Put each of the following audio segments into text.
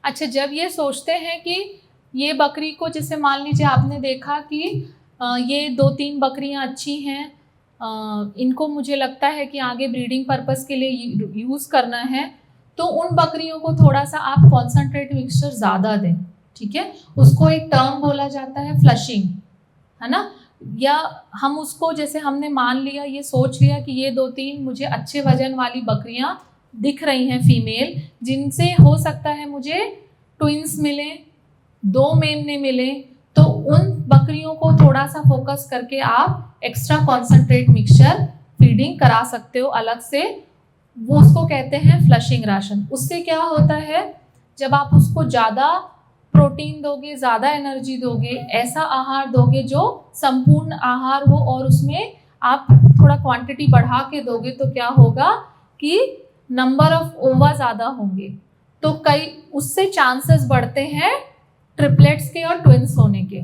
अच्छा, जब ये सोचते हैं कि ये बकरी को, जैसे मान लीजिए आपने देखा कि ये 2-3 बकरियां अच्छी हैं, इनको मुझे लगता है कि आगे ब्रीडिंग पर्पस के लिए यूज़ करना है, तो उन बकरियों को थोड़ा सा आप कॉन्सेंट्रेट मिक्सचर ज़्यादा दें, ठीक है। उसको एक टर्म बोला जाता है फ्लशिंग, है ना। या हम उसको, जैसे हमने मान लिया, ये सोच लिया कि ये 2-3 मुझे अच्छे वजन वाली बकरियां दिख रही हैं फीमेल, जिनसे हो सकता है मुझे ट्विंस मिले, 2 मेमने मिले, तो उन बकरियों को थोड़ा सा फोकस करके आप एक्स्ट्रा कॉन्सेंट्रेट मिक्सचर फीडिंग करा सकते हो अलग से। वो उसको कहते हैं फ्लशिंग राशन। उससे क्या होता है, जब आप उसको ज़्यादा प्रोटीन दोगे, ज़्यादा एनर्जी दोगे, ऐसा आहार दोगे जो संपूर्ण आहार हो और उसमें आप थोड़ा क्वांटिटी बढ़ा के दोगे, तो क्या होगा कि नंबर ऑफ ओवा ज़्यादा होंगे, तो कई उससे चांसेस बढ़ते हैं ट्रिपलेट्स के और ट्विंस होने के,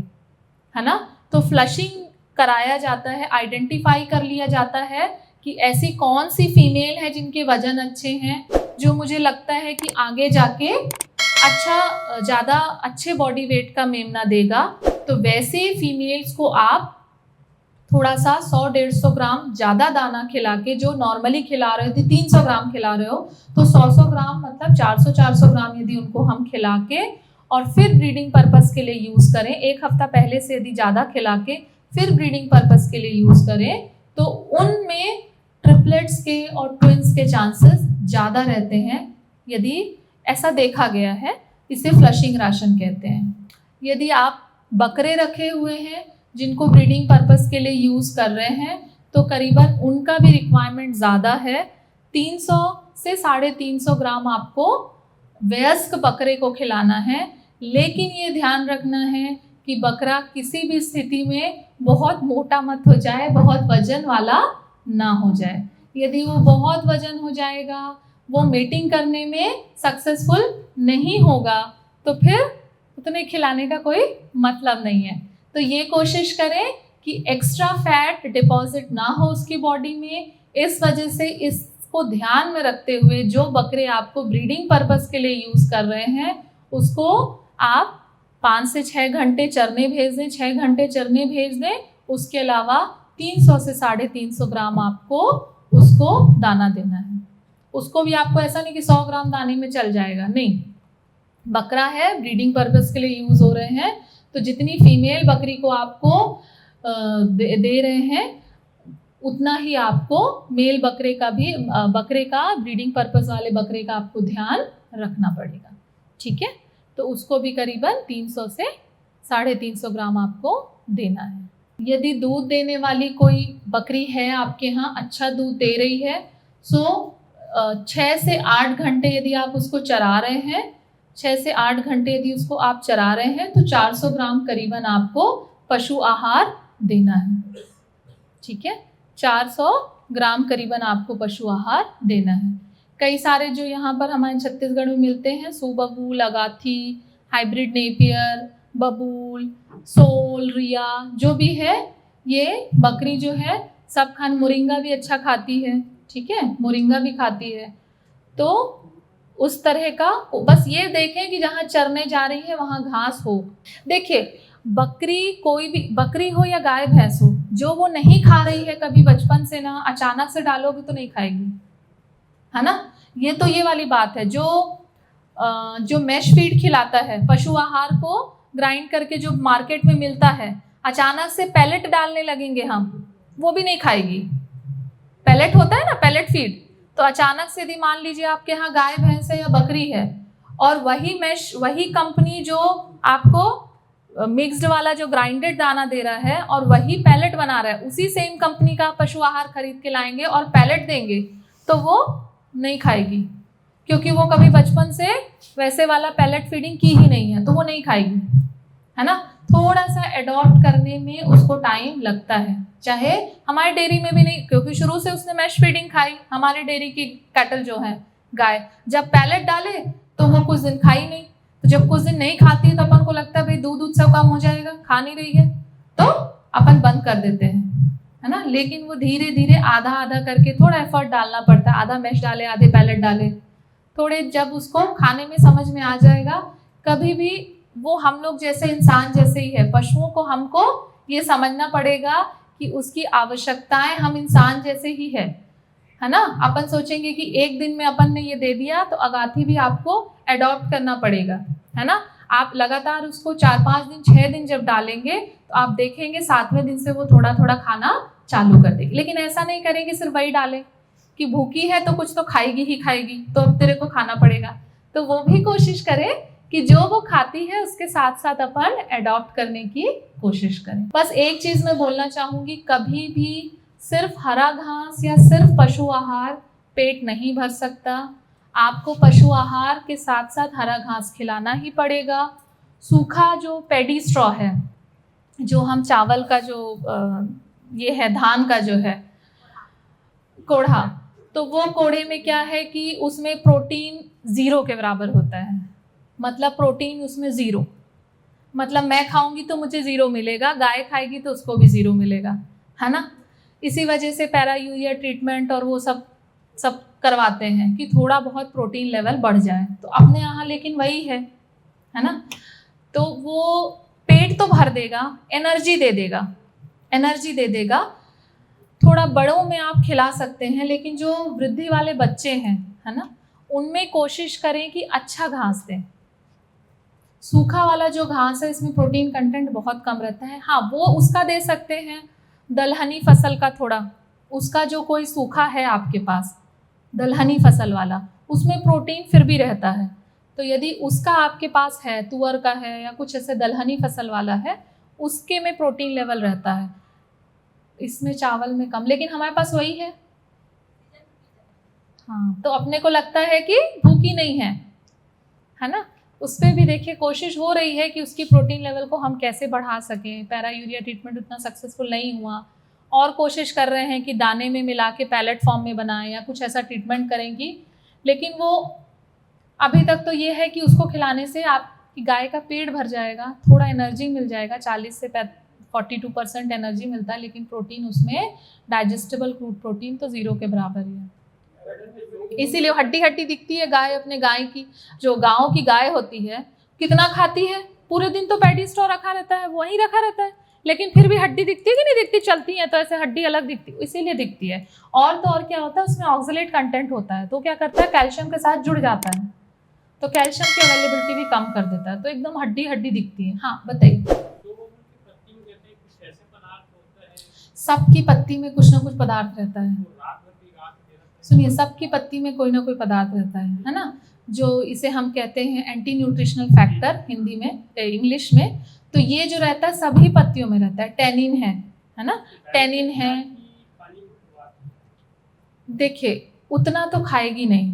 है ना। तो फ्लशिंग कराया जाता है, आइडेंटिफाई कर लिया जाता है कि ऐसी कौन सी फीमेल है जिनके वजन अच्छे हैं, जो मुझे लगता है कि आगे जाके अच्छा, ज़्यादा अच्छे बॉडी वेट का मेमना देगा। तो वैसे फीमेल्स को आप थोड़ा सा 100-150 ग्राम ज़्यादा दाना खिला के, जो नॉर्मली खिला रहे थे 300 ग्राम खिला रहे हो, तो 100 ग्राम मतलब 400 ग्राम यदि उनको हम खिला के और फिर ब्रीडिंग पर्पस के लिए यूज़ करें, 1 हफ्ता पहले से यदि ज़्यादा खिला के फिर ब्रीडिंग पर्पस के लिए यूज़ करें, तो उनमें ट्रिपलेट्स के और ट्विंस के चांसेस ज़्यादा रहते हैं, यदि ऐसा देखा गया है। इसे फ्लशिंग राशन कहते हैं। यदि आप बकरे रखे हुए हैं जिनको ब्रीडिंग पर्पस के लिए यूज़ कर रहे हैं, तो करीबन उनका भी रिक्वायरमेंट ज़्यादा है। 300 से 350 ग्राम आपको वयस्क बकरे को खिलाना है, लेकिन ये ध्यान रखना है कि बकरा किसी भी स्थिति में बहुत मोटा मत हो जाए, बहुत वजन वाला ना हो जाए। यदि वो बहुत वजन हो जाएगा, वो मेटिंग करने में सक्सेसफुल नहीं होगा, तो फिर उतने खिलाने का कोई मतलब नहीं है। तो ये कोशिश करें कि एक्स्ट्रा फैट डिपॉजिट ना हो उसकी बॉडी में। इस वजह से इसको ध्यान में रखते हुए जो बकरे आपको ब्रीडिंग पर्पस के लिए यूज़ कर रहे हैं, उसको आप 5 से 6 घंटे चरने भेज दें, 6 घंटे चरने भेज दें। उसके अलावा 300 से 350 ग्राम आपको उसको दाना देना है। उसको भी आपको ऐसा नहीं कि 100 ग्राम दाने में चल जाएगा, नहीं। बकरा है, ब्रीडिंग पर्पस के लिए यूज़ हो रहे हैं, तो जितनी फीमेल बकरी को आपको दे रहे हैं, उतना ही आपको मेल बकरे का भी, बकरे का, ब्रीडिंग पर्पस वाले बकरे का आपको ध्यान रखना पड़ेगा, ठीक है। तो उसको भी करीबन 300 से 350 ग्राम आपको देना है। यदि दूध देने वाली कोई बकरी है आपके यहाँ, अच्छा दूध दे रही है, सो 6 से 8 घंटे यदि आप उसको चरा रहे हैं, 6 से 8 घंटे यदि उसको आप चरा रहे हैं, तो 400 ग्राम करीबन आपको पशु आहार देना है, ठीक है। 400 ग्राम करीबन आपको पशु आहार देना है। कई सारे जो यहाँ पर हमारे छत्तीसगढ़ में मिलते हैं, सुबबूल, अगाथी, हाइब्रिड नेपियर, बबूल, सोल, रिया, जो भी है, ये बकरी जो है सब मोरिंगा भी अच्छा खाती है, ठीक है, मोरिंगा भी खाती है। तो उस तरह का, बस ये देखें कि जहाँ चरने जा रही है वहाँ घास हो। देखिए, बकरी, कोई भी बकरी हो या गाय भैंस हो, जो वो नहीं खा रही है कभी बचपन से ना, अचानक से डालोगे तो नहीं खाएगी, है ना। ये तो ये वाली बात है। जो मैश फीड खिलाता है, पशु आहार को ग्राइंड करके जो मार्केट में मिलता है, अचानक से पैलेट डालने लगेंगे हम, वो भी नहीं खाएगी। पैलेट होता है ना, पैलेट फीड, तो अचानक से यदि मान लीजिए आपके यहाँ गाय भैंस है या बकरी है, और वही मैश, वही कंपनी जो आपको मिक्स्ड वाला जो ग्राइंडेड दाना दे रहा है और वही पैलेट बना रहा है, उसी सेम कंपनी का पशु आहार खरीद के लाएंगे और पैलेट देंगे, तो वो नहीं खाएगी, क्योंकि वो कभी बचपन से वैसे वाला पैलेट फीडिंग की ही नहीं है, तो वो नहीं खाएगी, है ना। थोड़ा सा एडॉप्ट करने में उसको टाइम लगता है। चाहे हमारे डेयरी में भी नहीं, क्योंकि शुरू से उसने मैश फीडिंग खाई, हमारे डेयरी की कैटल जो है, गाय, जब पैलेट डाले तो वो कुछ दिन खाई नहीं, तो जब कुछ दिन नहीं खाती तो अपन को लगता है भाई दूध सब कम हो जाएगा, खा नहीं रही है, तो अपन बंद कर देते हैं, है ना। लेकिन वो धीरे धीरे आधा आधा करके थोड़ा एफर्ट डालना पड़ता है, आधा मैश डाले, आधे पैलेट डाले, थोड़े जब उसको खाने में समझ में आ जाएगा, कभी भी वो हम लोग जैसे इंसान जैसे ही है, पशुओं को हमको ये समझना पड़ेगा कि उसकी आवश्यकताएं हम इंसान जैसे ही है ना। अपन सोचेंगे कि एक दिन में अपन ने ये दे दिया तो अगाथी भी आपको एडॉप्ट करना पड़ेगा, है ना। आप लगातार उसको 4-5 दिन 6 दिन जब डालेंगे तो आप देखेंगे 7वें दिन से वो थोड़ा थोड़ा खाना चालू कर देगी। लेकिन ऐसा नहीं करेंगे सिर्फ वही डालें कि भूखी है तो कुछ तो खाएगी ही खाएगी, तो अब तेरे को खाना पड़ेगा। तो वो भी कोशिश करें कि जो वो खाती है उसके साथ साथ अपन एडॉप्ट करने की कोशिश करें। बस एक चीज मैं बोलना चाहूंगी, कभी भी सिर्फ हरा घास या सिर्फ पशु आहार पेट नहीं भर सकता। आपको पशु आहार के साथ साथ हरा घास खिलाना ही पड़ेगा। सूखा जो पैडी स्ट्रॉ है, जो हम चावल का जो ये है धान का जो है कोढ़ा, तो वो कोढ़े में क्या है कि उसमें प्रोटीन 0 के बराबर होता है। मतलब प्रोटीन उसमें 0, मतलब मैं खाऊंगी तो मुझे 0 मिलेगा, गाय खाएगी तो उसको भी 0 मिलेगा, है ना। इसी वजह से पैरा यूरिया ट्रीटमेंट और वो सब करवाते हैं कि थोड़ा बहुत प्रोटीन लेवल बढ़ जाए। तो अपने यहाँ लेकिन वही है ना। तो वो पेट तो भर देगा, एनर्जी दे देगा। थोड़ा बड़ों में आप खिला सकते हैं, लेकिन जो वृद्धि वाले बच्चे हैं, है ना, उनमें कोशिश करें कि अच्छा घास दें। सूखा वाला जो घास है इसमें प्रोटीन कंटेंट बहुत कम रहता है। हाँ, वो उसका दे सकते हैं, दलहनी फसल का थोड़ा, उसका जो कोई सूखा है आपके पास दलहनी फसल वाला, उसमें प्रोटीन फिर भी रहता है। तो यदि उसका आपके पास है, तुअर का है या कुछ ऐसे दलहनी फसल वाला है, उसके में प्रोटीन लेवल रहता है, इसमें चावल में कम। लेकिन हमारे पास वही है, हाँ, तो अपने को लगता है कि भूखी नहीं है ना। उस पर भी देखिए कोशिश हो रही है कि उसकी प्रोटीन लेवल को हम कैसे बढ़ा सकें। पैरा यूरिया ट्रीटमेंट उतना सक्सेसफुल नहीं हुआ, और कोशिश कर रहे हैं कि दाने में मिला के पैलेट फॉर्म में बनाएं या कुछ ऐसा ट्रीटमेंट करेंगी। लेकिन वो अभी तक तो ये है कि उसको खिलाने से आपकी गाय का पेट भर जाएगा, थोड़ा एनर्जी मिल जाएगा, 40 से 42% एनर्जी मिलता है, लेकिन प्रोटीन उसमें डाइजेस्टेबल क्रूड प्रोटीन तो 0 के बराबर ही है। इसीलिए हड्डी दिखती है गाय। अपने गाय की जो गांव की गाय होती है कितना खाती है, पूरे दिन तो पैडी स्ट्रॉ रखा रहता है, वहीं रखा रहता है, लेकिन फिर भी हड्डी दिखती है कि नहीं दिखती। चलती है तो ऐसे हड्डी अलग दिखती है, इसीलिए दिखती है। और तो और क्या होता है, उसमें ऑक्सलेट कंटेंट होता है, तो क्या करता है, कैल्शियम के साथ जुड़ जाता है, तो कैल्शियम की अवेलेबिलिटी भी कम कर देता है, तो एकदम हड्डी दिखती है। हाँ बताइए। सबकी पत्ती में कुछ ना कुछ पदार्थ रहता है। सुनिए, सबकी पत्ती में कोई ना कोई पदार्थ रहता है ना, जो इसे हम कहते हैं एंटी न्यूट्रिशनल फैक्टर हिंदी में, इंग्लिश में। तो ये जो रहता है सभी पत्तियों में रहता है। टेनिन है ना, टेनिन है। देखिए उतना तो खाएगी नहीं,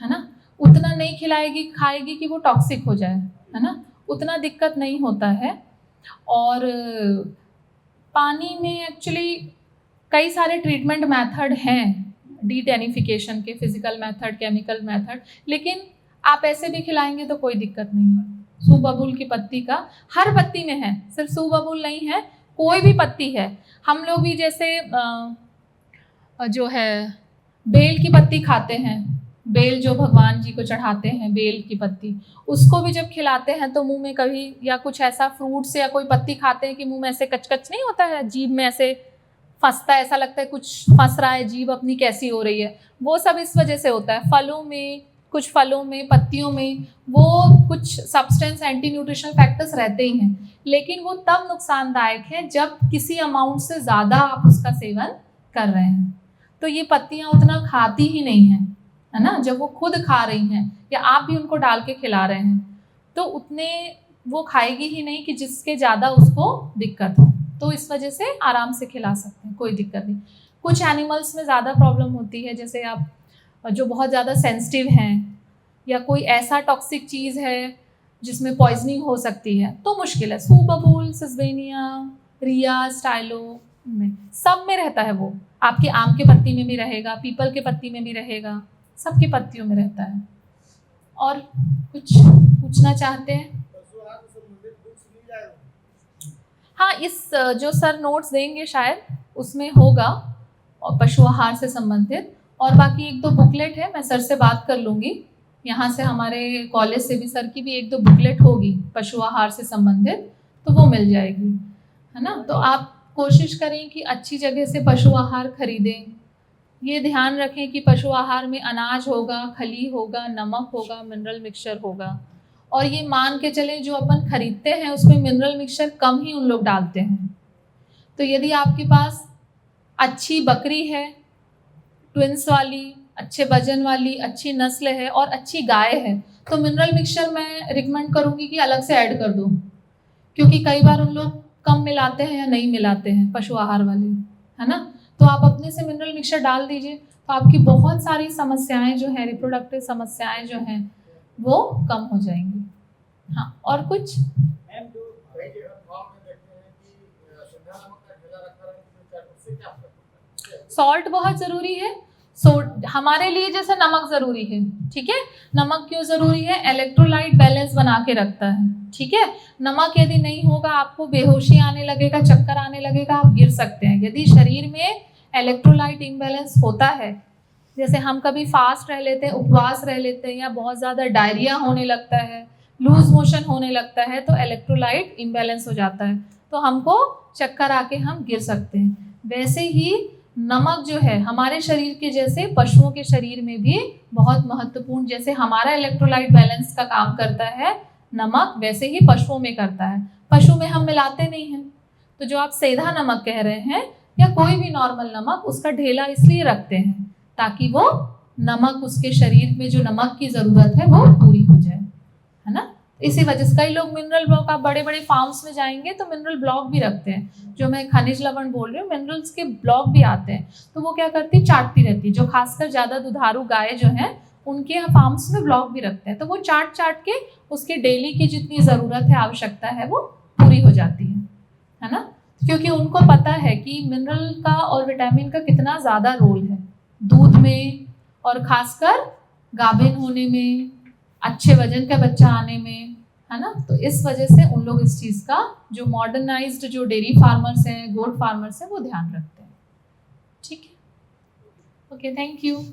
है ना, उतना नहीं खिलाएगी, खाएगी कि वो टॉक्सिक हो जाए, है ना, उतना दिक्कत नहीं होता है। और पानी में एक्चुअली कई सारे ट्रीटमेंट मेथड हैं, डीटेनिफिकेशन के, फिजिकल मेथड, केमिकल मेथड, लेकिन आप ऐसे भी खिलाएंगे तो कोई दिक्कत नहीं है। सूबबुल की पत्ती का हर पत्ती में है, सिर्फ सूबबुल नहीं है, कोई भी पत्ती है। हम लोग भी जैसे जो है बेल की पत्ती खाते हैं, बेल जो भगवान जी को चढ़ाते हैं, बेल की पत्ती, उसको भी जब खिलाते हैं तो मुंह में कभी, या कुछ ऐसा फ्रूट्स या कोई पत्ती खाते हैं कि मुंह में ऐसे कचकच नहीं होता है, जीभ में ऐसे फंसता है, ऐसा लगता है कुछ फंस रहा है, जीभ अपनी कैसी हो रही है, वो सब इस वजह से होता है। फलों में, कुछ फलों में, पत्तियों में वो कुछ सब्सटेंस, एंटी न्यूट्रिशनल फैक्टर्स रहते ही हैं, लेकिन वो तब नुकसानदायक है जब किसी अमाउंट से ज़्यादा आप उसका सेवन कर रहे हैं। तो ये पत्तियां उतना खाती ही नहीं हैं, है ना, जब वो खुद खा रही हैं या आप भी उनको डाल के खिला रहे हैं, तो उतने वो खाएगी ही नहीं कि जिसके ज़्यादा उसको दिक्कत हो। तो इस वजह से आराम से खिला सकते हैं, कोई दिक्कत नहीं। कुछ एनिमल्स में ज़्यादा प्रॉब्लम होती है, जैसे आप जो बहुत ज़्यादा सेंसिटिव हैं या कोई ऐसा टॉक्सिक चीज़ है जिसमें पॉइजनिंग हो सकती है, तो मुश्किल है। सूबबुल, सिस्बेनिया, रिया, स्टाइलो में, सब में रहता है वो। आपके आम के पत्ती में भी रहेगा, पीपल के पत्ती में भी रहेगा, सबकी पत्तियों में रहता है। और कुछ पूछना चाहते हैं? हाँ, इस जो सर नोट्स देंगे शायद उसमें होगा और पशु आहार से संबंधित, और बाकी 1-2 बुकलेट है, मैं सर से बात कर लूँगी, यहाँ से हमारे कॉलेज से भी सर की भी 1-2 बुकलेट होगी पशु आहार से संबंधित, तो वो मिल जाएगी, है ना। तो आप कोशिश करें कि अच्छी जगह से पशु आहार खरीदें। ये ध्यान रखें कि पशु आहार में अनाज होगा, खली होगा, नमक होगा, मिनरल मिक्सचर होगा, और ये मान के चलें जो अपन खरीदते हैं उसमें मिनरल मिक्सचर कम ही उन लोग डालते हैं। तो यदि आपके पास अच्छी बकरी है, ट्विंस वाली, अच्छे वजन वाली, अच्छी नस्ल है और अच्छी गाय है, तो मिनरल मिक्सचर मैं रिकमेंड करूँगी कि अलग से ऐड कर दो, क्योंकि कई बार उन लोग कम मिलाते हैं या नहीं मिलाते हैं पशु आहार वाले, है ना। तो आप अपने से मिनरल मिक्सचर डाल दीजिए, तो आपकी बहुत सारी समस्याएं जो हैं, रिप्रोडक्टिव समस्याएं जो हैं वो कम हो जाएंगी। हाँ, और कुछ? सॉल्ट बहुत ज़रूरी है। हमारे लिए जैसे नमक ज़रूरी है, ठीक है। नमक क्यों ज़रूरी है? इलेक्ट्रोलाइट बैलेंस बना के रखता है, ठीक है। नमक यदि नहीं होगा आपको बेहोशी आने लगेगा, चक्कर आने लगेगा, आप गिर सकते हैं। यदि शरीर में इलेक्ट्रोलाइट इम्बैलेंस होता है, जैसे हम कभी फास्ट रह लेते हैं, उपवास रह लेते हैं, या बहुत ज़्यादा डायरिया होने लगता है, लूज मोशन होने लगता है, तो इलेक्ट्रोलाइट इम्बैलेंस हो जाता है, तो हमको चक्कर आके हम गिर सकते हैं। वैसे ही नमक जो है हमारे शरीर के जैसे पशुओं के शरीर में भी बहुत महत्वपूर्ण, जैसे हमारा इलेक्ट्रोलाइट बैलेंस का काम करता है नमक, वैसे ही पशुओं में करता है। पशु में हम मिलाते नहीं हैं, तो जो आप सेंधा नमक कह रहे हैं या कोई भी नॉर्मल नमक, उसका ढेला इसलिए रखते हैं ताकि वो नमक, उसके शरीर में जो नमक की ज़रूरत है वो पूरी हो जाए, है ना। इसी वजह से कई लोग मिनरल ब्लॉक, आप बड़े बड़े फार्म्स में जाएंगे तो मिनरल ब्लॉक भी रखते हैं, जो मैं खनिज लवण बोल रही हूँ, मिनरल्स के ब्लॉक भी आते हैं, तो वो क्या करती है, चाटती रहती है। जो खासकर ज़्यादा दुधारू गाय जो है उनके यहाँ फार्म्स में ब्लॉक भी रखते हैं, तो वो चाट चाट के उसके डेली की जितनी ज़रूरत है, आवश्यकता है, वो पूरी हो जाती है ना। क्योंकि उनको पता है कि मिनरल का और विटामिन का कितना ज़्यादा रोल है दूध में, और खासकर गाभिन होने में, अच्छे वजन का बच्चा आने में, है ना। तो इस वजह से उन लोग इस चीज़ का, जो मॉडर्नाइज्ड जो डेयरी फार्मर्स हैं, गोट फार्मर्स हैं, वो ध्यान रखते हैं। ठीक है, ओके, थैंक यू।